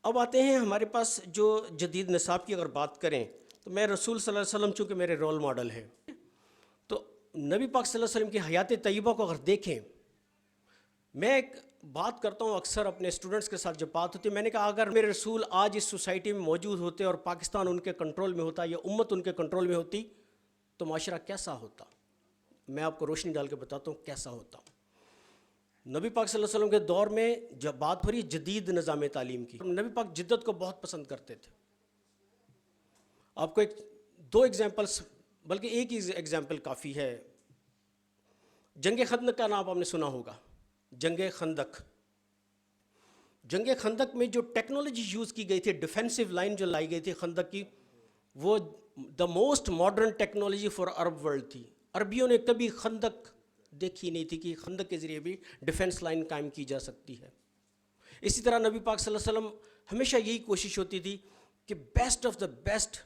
اب آتے ہیں ہمارے پاس جو جدید نصاب کی اگر بات کریں تو میں رسول صلی اللہ علیہ وسلم چونکہ میرے رول ماڈل ہیں، تو نبی پاک صلی اللہ علیہ وسلم کی حیات طیبہ کو اگر دیکھیں، میں ایک بات کرتا ہوں اکثر اپنے اسٹوڈنٹس کے ساتھ جب بات ہوتی ہے، میں نے کہا اگر میرے رسول آج اس سوسائٹی میں موجود ہوتے اور پاکستان ان کے کنٹرول میں ہوتا یا امت ان کے کنٹرول میں ہوتی تو معاشرہ کیسا ہوتا؟ میں آپ کو روشنی ڈال کے بتاتا ہوں کیسا ہوتا۔ نبی پاک صلی اللہ علیہ وسلم کے دور میں جب بات ہو رہی جدید نظام تعلیم کی، نبی پاک جدت کو بہت پسند کرتے تھے۔ آپ کو دو ایگزامپلس، بلکہ ایک ہی ایگزامپل کافی ہے۔ جنگ خندق کا نام آپ نے سنا ہوگا۔ جنگ خندق میں جو ٹیکنالوجی یوز کی گئی تھی، ڈیفینسو لائن جو لائی گئی تھی خندق کی، وہ the most modern technology for Arab world تھی۔ عربیوں نے کبھی خندق دیکھی نہیں تھی کہ خندق کے ذریعے بھی ڈیفینس لائن قائم کی جا سکتی ہے۔ اسی طرح نبی پاک صلی اللہ علیہ وسلم ہمیشہ یہی کوشش ہوتی تھی کہ بیسٹ آف دا بیسٹ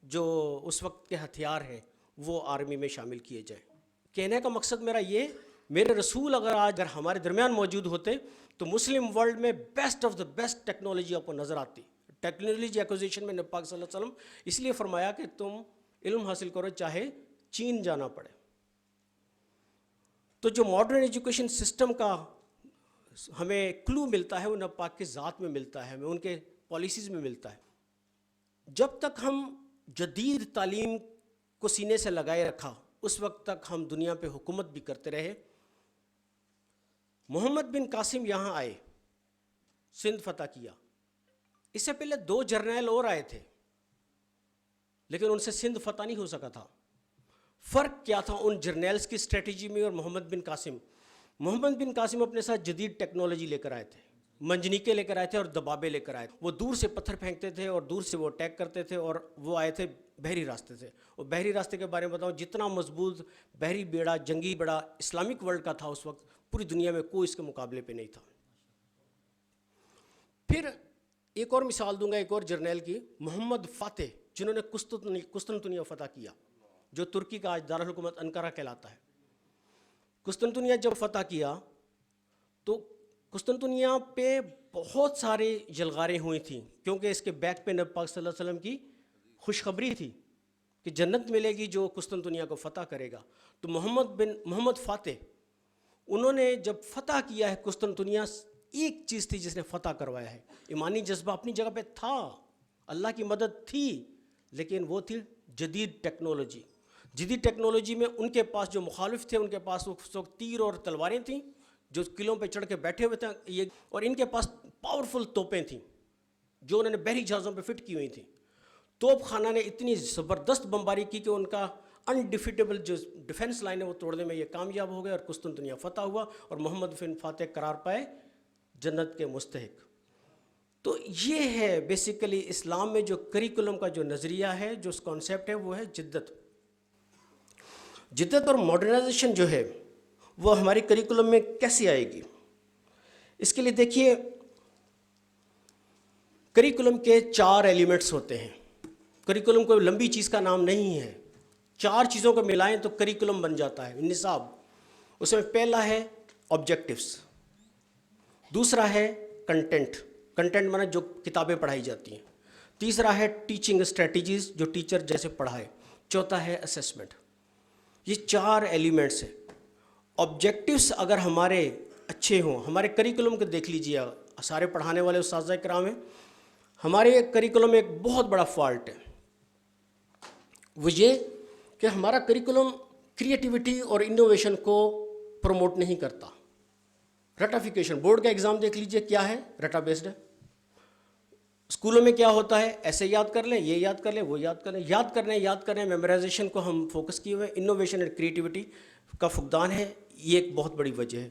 جو اس وقت کے ہتھیار ہیں وہ آرمی میں شامل کیے جائیں۔ کہنے کا مقصد میرا یہ، میرے رسول اگر ہمارے درمیان موجود ہوتے تو مسلم ورلڈ میں best of the best technology آپ کو نظر آتی۔ ٹیکنالوجی ایکوزیشن میں نبی پاک صلی اللہ علیہ وسلم اس لیے فرمایا کہ تم علم حاصل کرو چاہے چین جانا پڑے۔ تو جو ماڈرن ایجوکیشن سسٹم کا ہمیں کلو ملتا ہے وہ نبی پاک کے ذات میں ملتا ہے، ہمیں ان کے پالیسیز میں ملتا ہے۔ جب تک ہم جدید تعلیم کو سینے سے لگائے رکھا اس وقت تک ہم دنیا پہ حکومت بھی کرتے رہے۔ محمد بن قاسم یہاں آئے، سندھ فتح کیا۔ اس سے پہلے 2 جرنیل اور آئے تھے لیکن ان سے سندھ فتح نہیں ہو سکا تھا۔ فرق کیا تھا ان جرنیلز کی اسٹریٹجی میں اور محمد بن قاسم؟ محمد بن قاسم اپنے ساتھ جدید ٹیکنالوجی لے کر آئے تھے، منجنیقے لے کر آئے تھے اور دبابے لے کر آئے تھے۔ وہ دور سے پتھر پھینکتے تھے اور دور سے وہ اٹیک کرتے تھے، اور وہ آئے تھے بحری راستے سے۔ اور بحری راستے کے بارے میں بتاؤں، جتنا مضبوط بحری بیڑا، جنگی بیڑا اسلامک ورلڈ کا تھا اس وقت، پوری دنیا میں کوئی اس کے مقابلے پہ نہیں تھا۔ پھر ایک اور مثال دوں گا ایک اور جرنیل کی، محمد فاتح، جنہوں نے قسطنطنیہ فتح کیا، جو ترکی کا آج دارالحکومت انقرہ کہلاتا ہے۔ قسطنطنیہ جب فتح کیا تو قسطنطنیہ پہ بہت سارے یلغاریں ہوئی تھیں، کیونکہ اس کے بیک پہ نبی پاک صلی اللہ علیہ وسلم کی خوشخبری تھی کہ جنت ملے گی جو قسطنطنیہ کو فتح کرے گا۔ تو محمد فاتح، انہوں نے جب فتح کیا ہے قسطنطنیہ، ایک چیز تھی جس نے فتح کروایا ہے۔ ایمانی جذبہ اپنی جگہ پہ تھا، اللہ کی مدد تھی، لیکن وہ تھی جدید ٹیکنالوجی۔ جدید ٹیکنالوجی میں ان کے پاس جو مخالف تھے، ان کے پاس اس وقت تیر اور تلواریں تھیں، جو قلعوں پہ چڑھ کے بیٹھے ہوئے تھے، اور ان کے پاس پاورفل توپیں تھیں جو انہوں نے بحری جہازوں پہ فٹ کی ہوئی تھیں۔ توپ خانہ نے اتنی زبردست بمباری کی کہ ان کا انڈیفیٹیبل جو ڈیفنس لائن ہے وہ توڑنے میں یہ کامیاب ہو گئے اور قسطنطنیہ فتح ہوا اور محمد بن فاتح قرار پائے جنت کے مستحق۔ تو یہ ہے بیسیکلی اسلام میں جو کریکولم کا جو نظریہ ہے، جو کانسیپٹ ہے، وہ ہے جدت۔ جدت اور ماڈرنائزیشن جو ہے وہ ہماری کریکولم میں کیسے آئے گی؟ اس کے لیے دیکھیے، کریکولم کے 4 ایلیمنٹس ہوتے ہیں۔ کریکولم کوئی لمبی چیز کا نام نہیں ہے، 4 چیزوں کو ملائیں تو کریکولم بن جاتا ہے، نصاب۔ اس میں پہلا ہے آبجیکٹیوز، دوسرا ہے کنٹینٹ مانا جو کتابیں پڑھائی جاتی ہیں، تیسرا ہے ٹیچنگ اسٹریٹجیز جو ٹیچر جیسے پڑھائے، چوتھا ہے اسیسمنٹ۔ یہ 4 ایلیمنٹس ہیں۔ آبجیکٹیوز اگر ہمارے اچھے ہوں، ہمارے کریکولم کو دیکھ لیجیے، سارے پڑھانے والے اساتذہ کرام ہیں، ہمارے کریکولم میں ایک بہت بڑا فالٹ ہے، وہ یہ کہ ہمارا کریکولم کریٹیوٹی اور انوویشن کو پروموٹ نہیں کرتا۔ رٹافیکیشن، بورڈ کا ایگزام دیکھ لیجئے، کیا ہے؟ رٹا بیسڈ ہے۔ اسکولوں میں کیا ہوتا ہے؟ ایسے یاد کر لیں، یہ یاد کر لیں، وہ یاد کر لیں، یاد کرنے میمورائزیشن کو ہم فوکس کیے ہوئے، انوویشن اور کریٹیوٹی کا فقدان ہے، یہ ایک بہت بڑی وجہ ہے۔